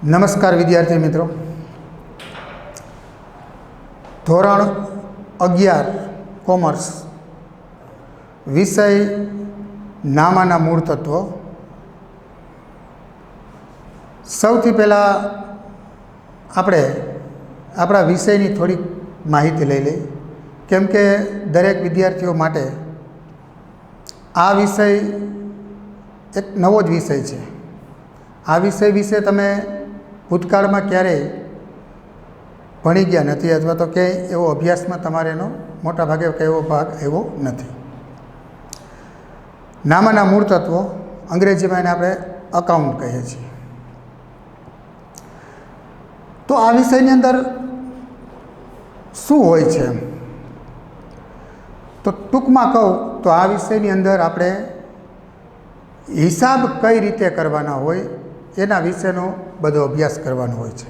નમસ્કાર વિદ્યાર્થી મિત્રો, ધોરણ 11 કોમર્સ વિષય નામાના મૂળ તત્વો. સૌથી પહેલાં આપણે આપણા વિષયની થોડીક માહિતી લઈ લઈએ, કેમ કે દરેક વિદ્યાર્થીઓ માટે આ વિષય એક નવો જ વિષય છે. આ વિષય વિશે તમે ભૂતકાળમાં ક્યારેય ભણી ગયા નથી, અથવા તો ક્યાંય એવો અભ્યાસમાં તમારે એનો મોટા ભાગે એવો ભાગ આવ્યો નથી. નામાના મૂળ તત્વો, અંગ્રેજીમાં એને આપણે અકાઉન્ટ કહીએ છીએ. તો આ વિષયની અંદર શું હોય છે, તો ટૂંકમાં કહું તો આ વિષયની અંદર આપણે હિસાબ કઈ રીતે કરવાના હોય એના વિશેનો બધો અભ્યાસ કરવાનો હોય છે.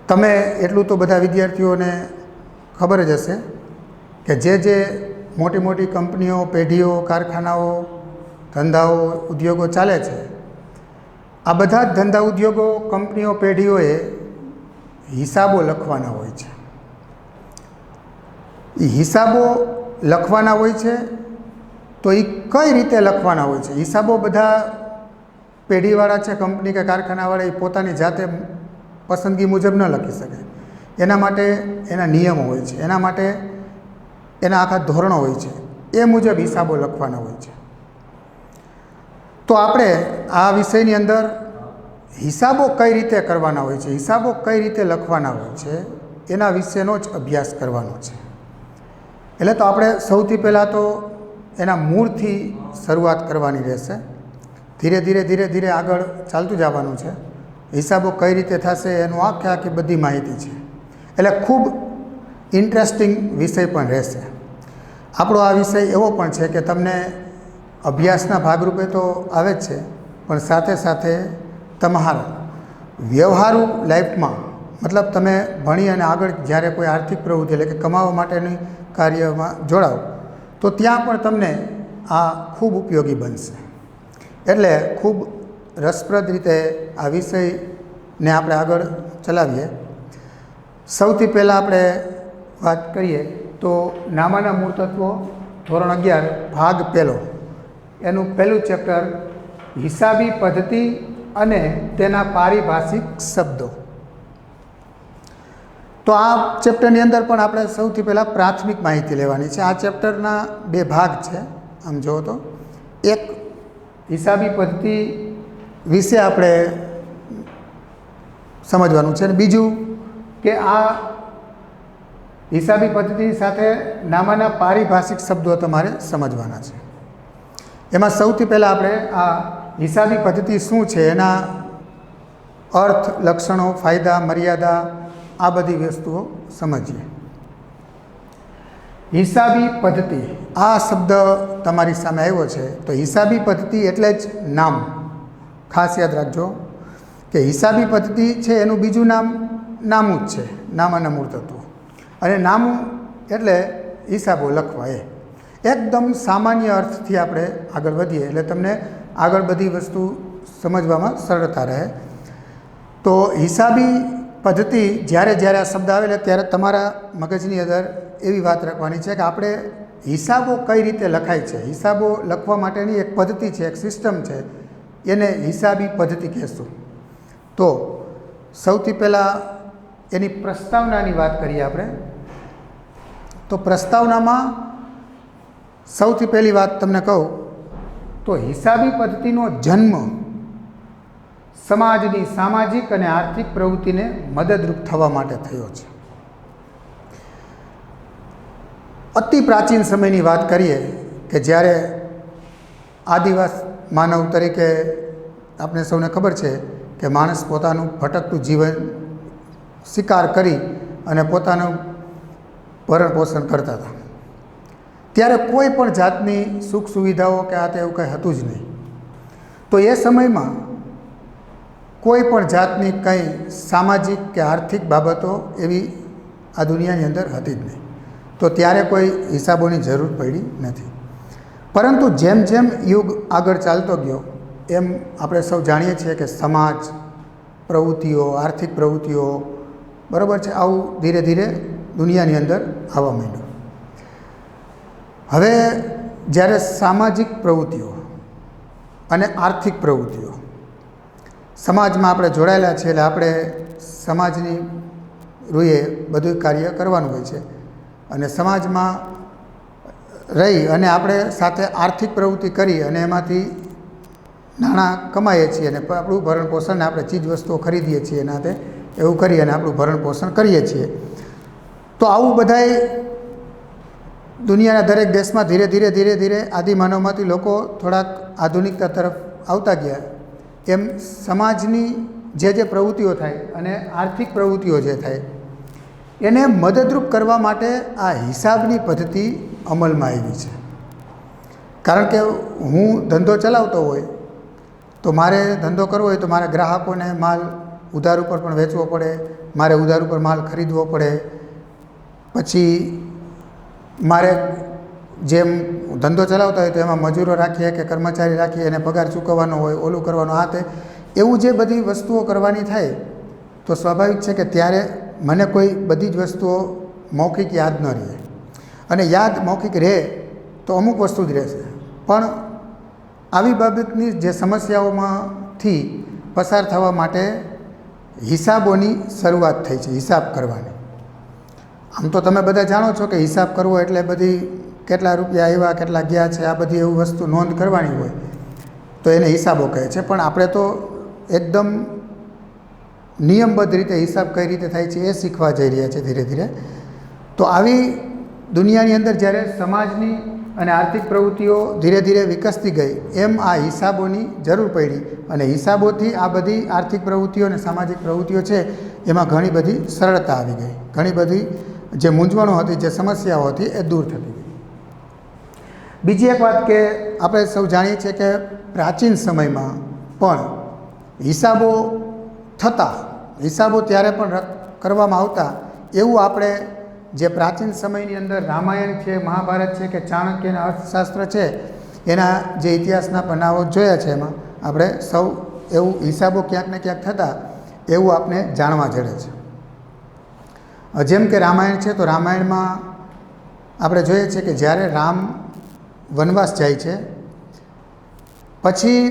તમે એટલું તો બધા વિદ્યાર્થીઓને ખબર જ હશે કે જે મોટી મોટી કંપનીઓ, પેઢીઓ, કારખાનાઓ, ધંધાઓ, ઉદ્યોગો ચાલે છે, આ બધા જ ધંધા, ઉદ્યોગો, કંપનીઓ, પેઢીઓએ હિસાબો લખવાના હોય છે. એ હિસાબો લખવાના હોય છે, તો એ કઈ રીતે લખવાના હોય છે? હિસાબો બધા પેઢીવાળા છે, કંપની કે કારખાનાવાળા, એ પોતાની જાતે પસંદગી મુજબ ન લખી શકે. એના માટે એના નિયમો હોય છે, એના માટે એના આખા ધોરણો હોય છે, એ મુજબ હિસાબો લખવાના હોય છે. તો આપણે આ વિષયની અંદર હિસાબો કઈ રીતે કરવાના હોય છે, હિસાબો કઈ રીતે લખવાના હોય છે, એના વિશેનો જ અભ્યાસ કરવાનો છે. એટલે તો આપણે સૌથી પહેલાં તો એના મૂળથી શરૂઆત કરવાની રહેશે. ધીરે ધીરે આગળ ચાલતું જવાનું છે. હિસાબો કઈ રીતે થશે એનું આખી બધી માહિતી છે. એટલે ખૂબ ઇન્ટરેસ્ટિંગ વિષય પણ રહેશે. આપણો આ વિષય એવો પણ છે કે તમને અભ્યાસના ભાગરૂપે તો આવે જ છે, પણ સાથે સાથે તમારા વ્યવહારુ લાઈફમાં, મતલબ તમે ભણી અને આગળ જ્યારે કોઈ આર્થિક પ્રવૃત્તિ એટલે કે કમાવા માટેની કાર્યમાં જોડાઓ, તો ત્યાં પણ તમને આ ખૂબ ઉપયોગી બનશે. એટલે ખૂબ રસપ્રદ રીતે આ વિષયને આપણે આગળ ચલાવીએ. સૌથી પહેલાં આપણે વાત કરીએ તો નામાના મૂળ તત્વો, ધોરણ 11, ભાગ પહેલો, એનું પહેલું ચેપ્ટર હિસાબી પદ્ધતિ અને તેના પારિભાષિક શબ્દો. તો આ ચેપ્ટરની અંદર પણ આપણે સૌથી પહેલાં પ્રાથમિક માહિતી લેવાની છે. આ ચેપ્ટરના બે ભાગ છે. આમ જુઓ તો એક હિસાબી પદ્ધતિ વિશે આપણે સમજવાનું છે, અને બીજું કે આ હિસાબી પદ્ધતિ સાથે નામાના પારિભાષિક શબ્દો તમારે સમજવાના છે. એમાં સૌથી પહેલાં આપણે આ હિસાબી પદ્ધતિ શું છે, એના અર્થ, લક્ષણો, ફાયદા, મર્યાદા, આ બધી વસ્તુઓ સમજીએ. હિસાબી પદ્ધતિ, આ શબ્દ તમારી સામે આવ્યો છે, તો હિસાબી પદ્ધતિ એટલે જ નામ. ખાસ યાદ રાખજો કે હિસાબી પદ્ધતિ છે એનું બીજું નામ નામું જ છે, નામાના મૂળ તત્વો. અને નામું એટલે હિસાબો લખવા. એકદમ સામાન્ય અર્થથી આપણે આગળ વધીએ એટલે તમને આગળ બધી વસ્તુ સમજવામાં સરળતા રહે. તો હિસાબી પદ્ધતિ જ્યારે આ શબ્દ આવે ત્યારે તમારા મગજની અંદર એવી વાત રાખવાની છે કે આપણે હિસાબો કઈ રીતે લખાય છે, હિસાબો લખવા માટેની એક પદ્ધતિ છે, એક સિસ્ટમ છે, એને હિસાબી પદ્ધતિ કહેશું. તો સૌથી પહેલાં એની પ્રસ્તાવનાની વાત કરીએ આપણે. તો પ્રસ્તાવનામાં સૌથી પહેલી વાત તમને કહું તો હિસાબી પદ્ધતિનો જન્મ સમાજની સામાજિક અને આર્થિક પ્રવૃત્તિને મદદરૂપ થવા માટે થયો છે. અતિ પ્રાચીન સમયની વાત કરીએ કે જ્યારે આદિવાસી માનવ તરીકે આપણે સૌને ખબર છે કે માણસ પોતાનું ભટકતું જીવન શિકાર કરી અને પોતાનું ભરણ પોષણ કરતા હતા. ત્યારે કોઈ પણ જાતની સુખ સુવિધાઓ કે આ તે એવું કંઈ હતું જ નહીં. તો એ સમયમાં કોઈ પણ જાતની કંઈ સામાજિક કે આર્થિક બાબતો એવી આ દુનિયાની અંદર હતી જ નહીં. તો ત્યારે કોઈ હિસાબોની જરૂર પડી નથી. પરંતુ જેમ યુગ આગળ ચાલતો ગયો એમ આપણે સૌ જાણીએ છીએ કે સમાજ, પ્રવૃત્તિઓ, આર્થિક પ્રવૃત્તિઓ, બરાબર છે, આવું ધીરે ધીરે દુનિયાની અંદર આવવા માંડ્યું. હવે જ્યારે સામાજિક પ્રવૃત્તિઓ અને આર્થિક પ્રવૃત્તિઓ, સમાજમાં આપણે જોડાયેલા છીએ એટલે આપણે સમાજની રૂએ બધું કાર્ય કરવાનું હોય છે, અને સમાજમાં રહી અને આપણે સાથે આર્થિક પ્રવૃત્તિ કરી અને એમાંથી નાણાં કમાઈએ છીએ અને આપણું ભરણ પોષણને આપણે ચીજ વસ્તુઓ ખરીદીએ છીએ, એના એવું કરી અને આપણું ભરણ પોષણ કરીએ છીએ. તો આવું બધાય દુનિયાના દરેક દેશમાં ધીરે ધીરે ધીરે ધીરે આદિમાનવમાંથી લોકો થોડાક આધુનિકતા તરફ આવતા ગયા. એમ સમાજની જે પ્રવૃત્તિઓ થાય અને આર્થિક પ્રવૃત્તિઓ જે થાય એને મદદરૂપ કરવા માટે આ હિસાબની પદ્ધતિ અમલમાં આવી છે. કારણ કે હું ધંધો ચલાવતો હોય તો મારે ધંધો કરવો હોય તો મારે ગ્રાહકોને માલ ઉધાર ઉપર પણ વેચવો પડે, મારે ઉધાર ઉપર માલ ખરીદવો પડે, પછી મારે જેમ ધંધો ચલાવતા હોય તો એમાં મજૂરો રાખીએ કે કર્મચારી રાખીએ, એને પગાર ચૂકવવાનો હોય, ઓલું કરવાનું, આ તે એવું જે બધી વસ્તુઓ કરવાની થાય તો સ્વાભાવિક છે કે ત્યારે મને કોઈ બધી જ વસ્તુઓ મૌખિક યાદ ન રહે, અને યાદ મૌખિક રહે તો અમુક વસ્તુ જ રહેશે. પણ આવી બાબતની જે સમસ્યાઓમાંથી પસાર થવા માટે હિસાબોની શરૂઆત થઈ છે, હિસાબ કરવાની. આમ તો તમે બધા જાણો છો કે હિસાબ કરવો એટલે બધી કેટલા રૂપિયા આવ્યા, કેટલા ગયા છે, આ બધી એવું વસ્તુ નોંધ કરવાની હોય તો એને હિસાબો કહે છે. પણ આપણે તો એકદમ નિયમબદ્ધ રીતે હિસાબ કઈ રીતે થાય છે એ શીખવા જઈ રહ્યા છે ધીરે ધીરે. તો આવી દુનિયાની અંદર જ્યારે સમાજની અને આર્થિક પ્રવૃત્તિઓ ધીરે ધીરે વિકસતી ગઈ એમ આ હિસાબોની જરૂર પડી, અને હિસાબોથી આ બધી આર્થિક પ્રવૃત્તિઓ અને સામાજિક પ્રવૃત્તિઓ છે એમાં ઘણી બધી સરળતા આવી ગઈ, ઘણી બધી જે મૂંઝવણો હતી, જે સમસ્યાઓ હતી એ દૂર થતી ગઈ. બીજી એક વાત કે આપણે સૌ જાણીએ છીએ કે પ્રાચીન સમયમાં પણ હિસાબો થતા, હિસાબો ત્યારે પણ કરવામાં આવતા એવું આપણે જે પ્રાચીન સમયની અંદર રામાયણ છે, મહાભારત છે કે ચાણક્યના અર્થશાસ્ત્ર છે એના જે ઇતિહાસના પન્નાઓ જોયા છે એમાં આપણે સૌ એવું હિસાબો ક્યાંક ને ક્યાંક થતા એવું આપણે જાણવા જડે છે. જેમ કે રામાયણ છે તો રામાયણમાં આપણે જોઈએ છીએ કે જ્યારે રામ વનવાસ જાય છે પછી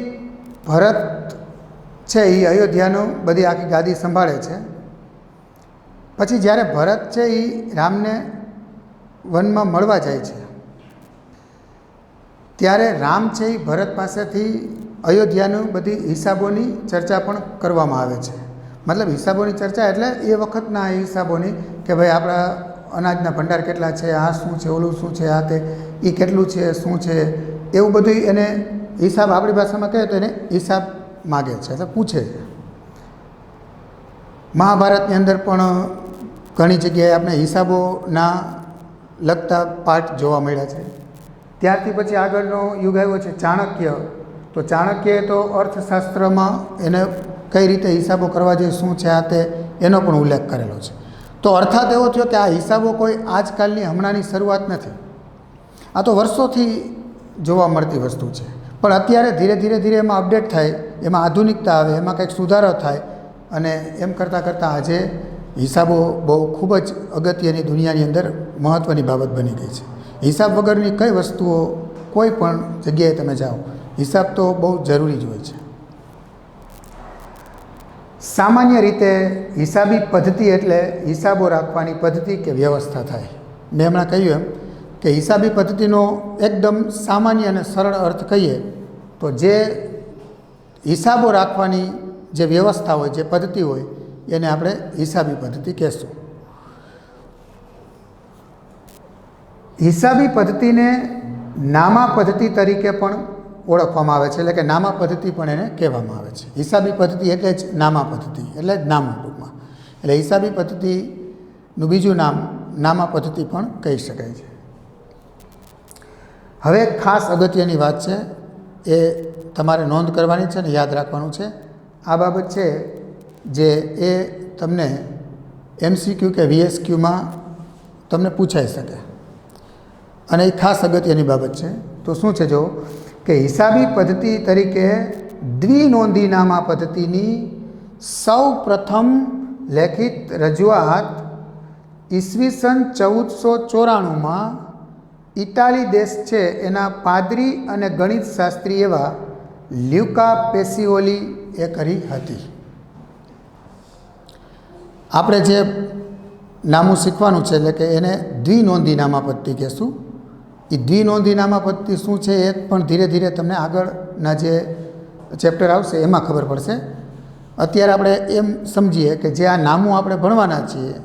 ભરત છે એ અયોધ્યાનું બધી આખી ગાદી સંભાળે છે. પછી જ્યારે ભરત છે એ રામને વનમાં મળવા જાય છે ત્યારે રામ છે એ ભરત પાસેથી અયોધ્યાનું બધી હિસાબોની ચર્ચા પણ કરવામાં આવે છે. મતલબ હિસાબોની ચર્ચા એટલે એ વખતના હિસાબોની કે ભાઈ આપણા અનાજના ભંડાર કેટલા છે, આ શું છે, ઓલું શું છે, આ તે એ કેટલું છે, શું છે, એવું બધું એને હિસાબ આપણી ભાષામાં કહે તો એને હિસાબ માગે છે, એટલે પૂછે છે. મહાભારતની અંદર પણ ઘણી જગ્યાએ આપણે હિસાબોના લગતા પાઠ જોવા મળ્યા છે. ત્યારથી પછી આગળનો યુગ આવ્યો છે ચાણક્ય. તો ચાણક્યએ તો અર્થશાસ્ત્રમાં એને કઈ રીતે હિસાબો કરવા જોઈએ, શું છે આ તે, એનો પણ ઉલ્લેખ કરેલો છે. તો અર્થાત એવો થયો કે આ હિસાબો કોઈ આજકાલની હમણાંની શરૂઆત નથી, આ તો વર્ષોથી જોવા મળતી વસ્તુ છે. પણ અત્યારે ધીરે ધીરે ધીરે એમાં અપડેટ થાય, એમાં આધુનિકતા આવે, એમાં કંઈક સુધારો થાય, અને એમ કરતાં કરતાં આજે હિસાબો બહુ ખૂબ જ અગત્યની દુનિયાની અંદર મહત્ત્વની બાબત બની ગઈ છે. હિસાબ વગરની કઈ વસ્તુઓ કોઈ પણ જગ્યાએ તમે જાઓ, હિસાબ તો બહુ જરૂરી જ હોય છે. સામાન્ય રીતે હિસાબી પદ્ધતિ એટલે હિસાબો રાખવાની પદ્ધતિ કે વ્યવસ્થા થાય. મેં હમણાં કહ્યું એમ કે હિસાબી પદ્ધતિનો એકદમ સામાન્ય અને સરળ અર્થ કહીએ તો જે હિસાબો રાખવાની જે વ્યવસ્થા હોય, જે પદ્ધતિ હોય એને આપણે હિસાબી પદ્ધતિ કહેશું. હિસાબી પદ્ધતિને નામા પદ્ધતિ તરીકે પણ ઓળખવામાં આવે છે, એટલે કે નામા પદ્ધતિ પણ એને કહેવામાં આવે છે. હિસાબી પદ્ધતિ એટલે જ નામા પદ્ધતિ, એટલે જ નામ ટૂંકમાં. એટલે હિસાબી પદ્ધતિનું બીજું નામ નામા પદ્ધતિ પણ કહી શકાય છે. હવે ખાસ અગત્યની વાત છે એ તમારે નોંધ કરવાની છે ને યાદ રાખવાનું છે. આ બાબત છે જે એ તમને MCQ કે VSQમાં તમને પૂછાઈ શકે, અને એ ખાસ અગત્યની બાબત છે. તો શું છે જો કે હિસાબી પદ્ધતિ તરીકે દ્વિનોંધી નામા પદ્ધતિની સૌ પ્રથમ લેખિત રજૂઆત ઈસવીસન 1494માં ઇટાલી દેશ છે એના પાદરી અને ગણિત શાસ્ત્રી એવા લ્યુકા પેસિઓલી એ કરી હતી. આપણે જે નામું શીખવાનું છે એટલે કે એને દ્વિનોંધી નામાપત્તિ કહેશું. એ દ્વિનોંધી નામાપત્તિ શું છે એ પણ ધીરે ધીરે તમને આગળના જે ચેપ્ટર આવશે એમાં ખબર પડશે. અત્યારે આપણે એમ સમજીએ કે જે આ નામું આપણે ભણવાના છીએ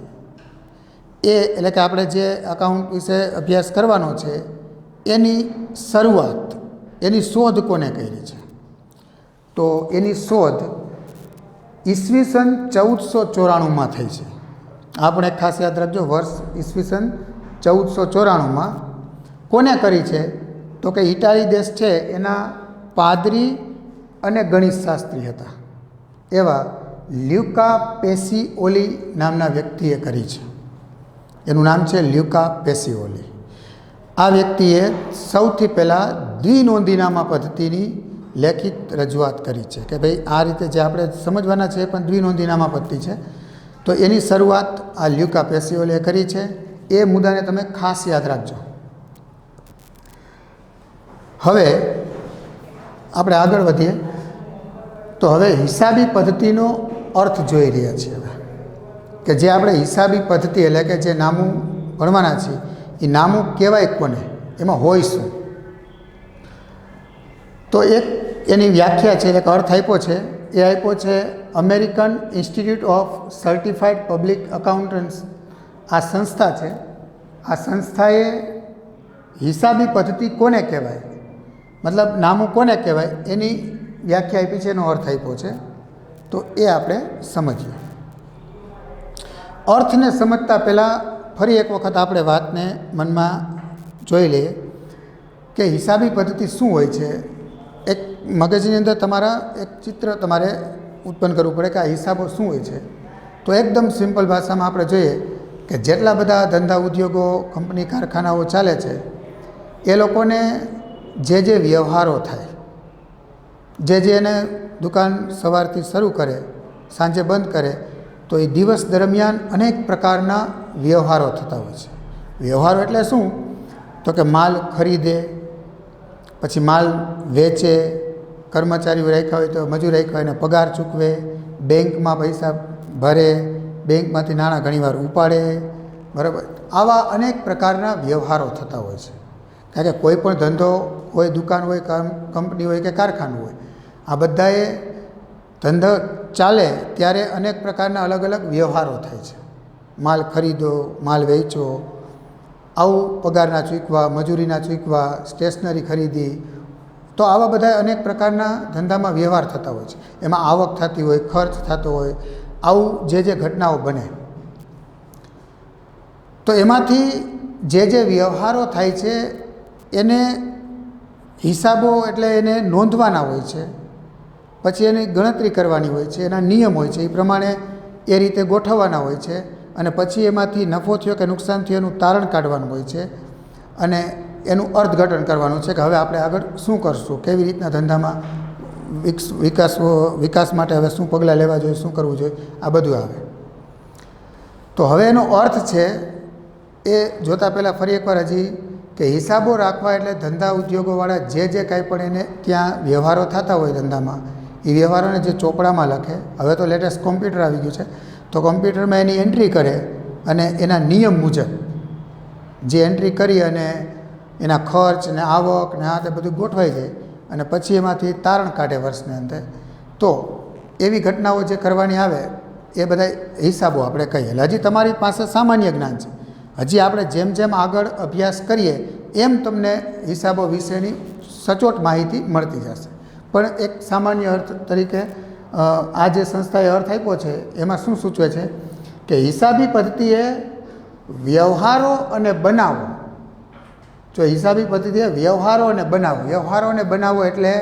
એ એટલે કે આપણે જે અકાઉન્ટ વિશે અભ્યાસ કરવાનો છે એની શરૂઆત, એની શોધ કોને કરી છે? તો એની શોધ ઈસવીસન 1494માં થઈ છે. આપણે ખાસ યાદ રાખજો, વર્ષ ઈસવીસન 1494માં કોને કરી છે? તો કે ઇટાલી દેશ છે એના પાદરી અને ગણિત શાસ્ત્રી હતા એવા લ્યુકા પેસિઓલી નામના વ્યક્તિએ કરી છે. એનું નામ છે લ્યુકા પેસિઓલી. આ વ્યક્તિએ સૌથી પહેલાં દ્વિનોંધીનામા પદ્ધતિની લેખિત રજૂઆત કરી છે કે ભાઈ આ રીતે જે આપણે સમજવાના છે પણ દ્વિનોંધીનામા પદ્ધતિ છે. તો એની શરૂઆત આ લ્યુકા પેસિઓલીએ કરી છે. એ મુદ્દાને તમે ખાસ યાદ રાખજો. હવે આપણે આગળ વધીએ તો હવે હિસાબી પદ્ધતિનો અર્થ જોઈ રહ્યા છીએ કે જે આપણે હિસાબી પદ્ધતિ એટલે કે જે નામું ભણવાના છીએ એ નામું કહેવાય કોને, એમાં હોય શું? તો એક એની વ્યાખ્યા છે, એક અર્થ આપ્યો છે. એ આપ્યો છે American institute of certified public accountants. આ સંસ્થા છે. આ સંસ્થાએ હિસાબી પદ્ધતિ કોને કહેવાય, મતલબ નામું કોને કહેવાય એની વ્યાખ્યા આપી છે, એનો અર્થ આપ્યો છે. તો એ આપણે સમજીએ. અર્થને સમજતા પહેલાં ફરી એક વખત આપણે વાતને મનમાં જોઈ લઈએ કે હિસાબી પદ્ધતિ શું હોય છે. એક મગજની અંદર તમારા એક ચિત્ર તમારે ઉત્પન્ન કરવું પડે કે આ હિસાબો શું હોય છે. તો એકદમ સિમ્પલ ભાષામાં આપણે જોઈએ કે જેટલા બધા ધંધા ઉદ્યોગો, કંપની, કારખાનાઓ ચાલે છે એ લોકોને જે વ્યવહારો થાય, જે એને દુકાન સવારથી શરૂ કરે સાંજે બંધ કરે, તો એ દિવસ દરમિયાન અનેક પ્રકારના વ્યવહારો થતા હોય છે. વ્યવહારો એટલે શું? તો કે માલ ખરીદે, પછી માલ વેચે, કર્મચારીઓ રાખ્યા હોય તો મજૂર રાખ્યા હોય એને પગાર ચૂકવે, બેંકમાં પૈસા ભરે, બેંકમાંથી નાણાં ઘણીવાર ઉપાડે, બરાબર. આવા અનેક પ્રકારના વ્યવહારો થતા હોય છે. કારણ કે કોઈ પણ ધંધો હોય, દુકાન હોય, કંપની હોય કે કારખાનું હોય, આ બધાએ ધંધો ચાલે ત્યારે અનેક પ્રકારના અલગ અલગ વ્યવહારો થાય છે. માલ ખરીદો, માલ વેચો, આવું પગારના ચૂકવા, મજૂરીના ચૂકવા, સ્ટેશનરી ખરીદી, તો આવા બધા અનેક પ્રકારના ધંધામાં વ્યવહાર થતા હોય છે. એમાં આવક થતી હોય, ખર્ચ થતો હોય, આવું જે ઘટનાઓ બને. તો એમાંથી જે વ્યવહારો થાય છે એને હિસાબો એટલે એને નોંધવાના હોય છે. પછી એની ગણતરી કરવાની હોય છે, એના નિયમ હોય છે, એ પ્રમાણે એ રીતે ગોઠવવાના હોય છે. અને પછી એમાંથી નફો થયો કે નુકસાન થયું એનું તારણ કાઢવાનું હોય છે અને એનું અર્થઘટન કરવાનું છે કે હવે આપણે આગળ શું કરશું, કેવી રીતના ધંધામાં વિકાસ માટે હવે શું પગલાં લેવા જોઈએ, શું કરવું જોઈએ, આ બધું આવે. તો હવે એનો અર્થ છે એ જોતાં પહેલાં ફરી એકવાર હજી કે હિસાબો રાખવા એટલે ધંધા ઉદ્યોગોવાળા જે કાંઈ પણ એને ત્યાં વ્યવહારો થતા હોય ધંધામાં, એ વ્યવહારોને જે ચોપડામાં લખે. હવે તો લેટેસ્ટ કોમ્પ્યુટર આવી ગયું છે, તો કોમ્પ્યુટરમાં એની એન્ટ્રી કરે અને એના નિયમ મુજબ જે એન્ટ્રી કરી અને એના ખર્ચ ને આવક ને આ તે બધું ગોઠવાઈ જાય અને પછી એમાંથી તારણ કાઢે વર્ષને અંતે. તો એવી ઘટનાઓ જે કરવાની આવે એ બધા હિસાબો આપણે કહીએ. હજી તમારી પાસે સામાન્ય જ્ઞાન છે. હજી આપણે જેમ આગળ અભ્યાસ કરીએ એમ તમને હિસાબો વિશેની સચોટ માહિતી મળતી જશે. પણ એક સામાન્ય અર્થ તરીકે આ જે સંસ્થાએ અર્થ આપ્યો છે એમાં શું સૂચવે છે કે હિસાબી પદ્ધતિએ વ્યવહારો અને બનાવો. જો હિસાબી પદ્ધતિએ વ્યવહારો અને બનાવો એટલે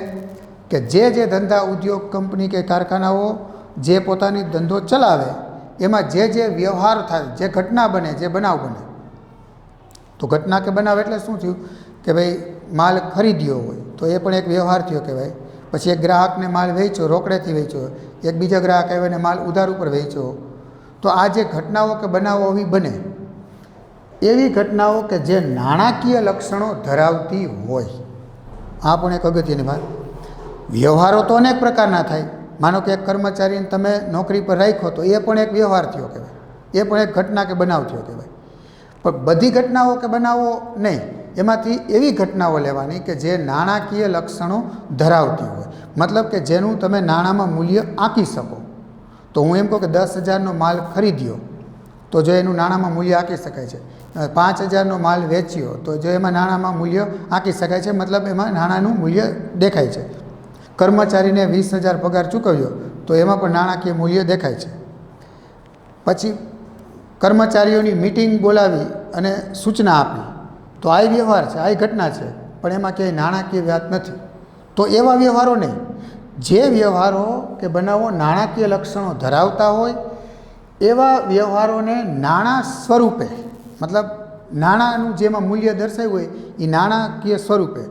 કે જે ધંધા ઉદ્યોગ, કંપની કે કારખાનાઓ જે પોતાની ધંધો ચલાવે એમાં જે વ્યવહાર થાય, જે ઘટના બને, જે બનાવ બને. તો ઘટના કે બનાવ એટલે શું થયું કે ભાઈ માલ ખરીદ્યો હોય તો એ પણ એક વ્યવહાર થયો કહેવાય. પછી એક ગ્રાહકને માલ વેચ્યો, રોકડેથી વેચ્યો એક બીજા ગ્રાહક આવ્યો અને માલ ઉધાર ઉપર વેચ્યો, તો આ જે ઘટનાઓ કે બનાવો આવી બને, એવી ઘટનાઓ કે જે નાણાકીય લક્ષણો ધરાવતી હોય, આ પણ એક અગત્યની વાત. વ્યવહારો તો અનેક પ્રકારના થાય. માનો કે એક કર્મચારીને તમે નોકરી પર રાખ્યો તો એ પણ એક વ્યવહાર થયો કહેવાય, એ પણ એક ઘટના કે બનાવ થયો કહેવાય. પણ બધી ઘટનાઓ કે બનાવો નહીં, એમાંથી એવી ઘટનાઓ લેવાની કે જે નાણાકીય લક્ષણો ધરાવતી હોય, મતલબ કે જેનું તમે નાણાંમાં મૂલ્ય આંકી શકો. તો હું એમ કહું કે 10,000નો માલ ખરીદ્યો તો જો એનું નાણાંમાં મૂલ્ય આંકી શકાય છે. 5,000નો માલ વેચ્યો તો જો એમાં નાણાંમાં મૂલ્ય આંકી શકાય છે, મતલબ એમાં નાણાંનું મૂલ્ય દેખાય છે. કર્મચારીને 20,000 પગાર ચૂકવ્યો તો એમાં પણ નાણાકીય મૂલ્ય દેખાય છે. પછી કર્મચારીઓની મિટિંગ બોલાવી અને સૂચના આપી તો આ વ્યવહાર છે, આ ઘટના છે, પણ એમાં ક્યાંય નાણાકીય વ્યાજ નથી. તો એવા વ્યવહારો નહીં. જે વ્યવહારો કે બનાવો નાણાકીય લક્ષણો ધરાવતા હોય એવા વ્યવહારોને નાણાં સ્વરૂપે, મતલબ નાણાંનું જેમાં મૂલ્ય દર્શાવ્યું હોય એ નાણાકીય સ્વરૂપે,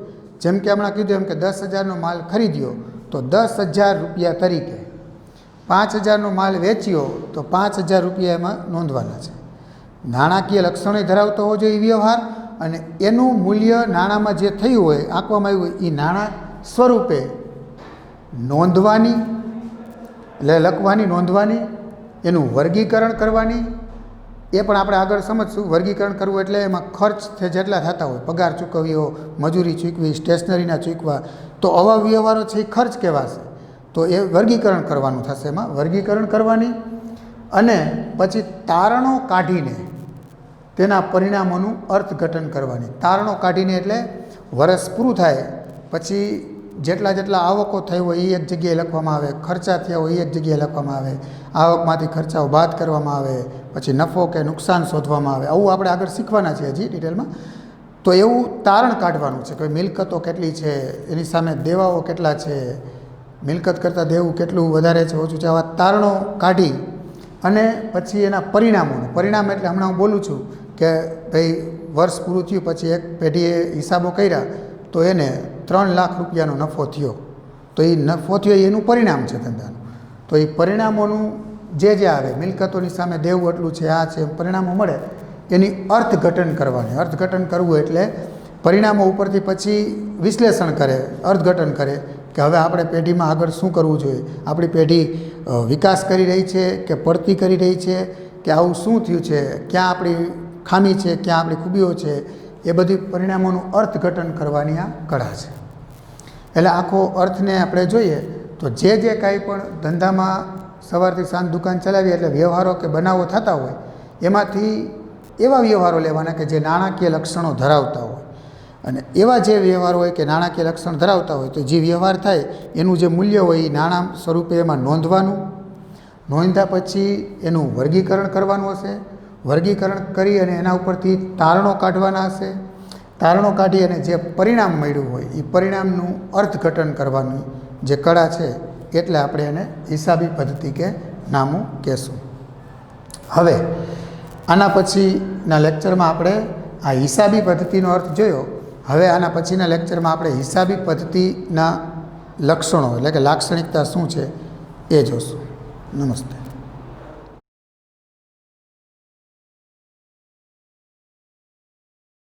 જેમ કે હમણાં કીધું એમ કે 10,000નો માલ ખરીદ્યો તો 10,000 રૂપિયા તરીકે, 5,000નો માલ વેચ્યો તો 5,000 રૂપિયા એમાં નોંધવાના છે. નાણાકીય લક્ષણો ધરાવતો હોવો જોઈએ એ વ્યવહાર, અને એનું મૂલ્ય નાણાંમાં જે થયું હોય, આંકવામાં આવ્યું હોય, એ નાણાં સ્વરૂપે નોંધવાની, એટલે લખવાની, નોંધવાની, એનું વર્ગીકરણ કરવાની. એ પણ આપણે આગળ સમજશું. વર્ગીકરણ કરવું એટલે એમાં ખર્ચ જેટલા થતા હોય, પગાર ચૂકવ્યો, મજૂરી ચૂકવી, સ્ટેશનરીના ચૂકવા, તો આવા વ્યવહારો છે એ ખર્ચ કહેવાશે. તો એ વર્ગીકરણ કરવાનું થશે. એમાં વર્ગીકરણ કરવાની અને પછી તારણો કાઢીને તેના પરિણામોનું અર્થઘટન કરવાની. તારણો કાઢીને એટલે વર્ષ પૂરું થાય પછી જેટલા જેટલા આવકો થઈ હોય એ એક જગ્યાએ લખવામાં આવે, ખર્ચા થયા હોય એ એક જગ્યાએ લખવામાં આવે, આવકમાંથી ખર્ચાઓ બાદ કરવામાં આવે, પછી નફો કે નુકસાન શોધવામાં આવે. આવું આપણે આગળ શીખવાના છીએ હજી ડિટેલમાં. તો એવું તારણ કાઢવાનું છે કે મિલકતો કેટલી છે, એની સામે દેવાઓ કેટલા છે, મિલકત કરતાં દેવું કેટલું વધારે છે, ઓછું છે, આવા તારણો કાઢી અને પછી એના પરિણામોનું, પરિણામ એટલે હમણાં હું બોલું છું કે ભાઈ વર્ષ પૂરું થયું પછી એક પેઢીએ હિસાબો કર્યા તો એને 3 લાખ રૂપિયાનો નફો થયો, તો એ નફો થયો એનું પરિણામ છે ધંધાનું. તો એ પરિણામોનું જે આવે, મિલકતોની સામે દેવું એટલું છે, આ છે, પરિણામો મળે એની અર્થઘટન કરવાની. અર્થઘટન કરવું એટલે પરિણામો ઉપરથી પછી વિશ્લેષણ કરે, અર્થઘટન કરે કે હવે આપણે પેઢીમાં આગળ શું કરવું જોઈએ, આપણી પેઢી વિકાસ કરી રહી છે કે પડતી કરી રહી છે, કે આવું શું થયું છે, ક્યાં આપણી ખામી છે, ક્યાં આપણી ખૂબીઓ છે, એ બધી પરિણામોનું અર્થઘટન કરવાની આ કળા છે. એટલે આખો અર્થને આપણે જોઈએ તો જે કાંઈ પણ ધંધામાં સવારથી સાંજ દુકાન ચલાવીએ એટલે વ્યવહારો કે બનાવો થતા હોય એમાંથી એવા વ્યવહારો લેવાના કે જે નાણાકીય લક્ષણો ધરાવતા હોય, અને એવા જે વ્યવહારો હોય કે નાણાકીય લક્ષણ ધરાવતા હોય તો જે વ્યવહાર થાય એનું જે મૂલ્ય હોય એ નાણાં સ્વરૂપે એમાં નોંધવાનું. નોંધ્યા પછી એનું વર્ગીકરણ કરવાનું હશે. વર્ગીકરણ કરી અને એના ઉપરથી તારણો કાઢવાના હશે. તારણો કાઢી અને જે પરિણામ મળ્યું હોય એ પરિણામનું અર્થઘટન કરવાની જે કળા છે, એટલે આપણે એને હિસાબી પદ્ધતિ કે નામું કહેશું. હવે આના પછીના લેક્ચરમાં આપણે આ હિસાબી પદ્ધતિનો અર્થ જોયો. હવે આના પછીના લેક્ચરમાં આપણે હિસાબી પદ્ધતિના લક્ષણો એટલે કે લાક્ષણિકતા શું છે એ જોશું. નમસ્તે.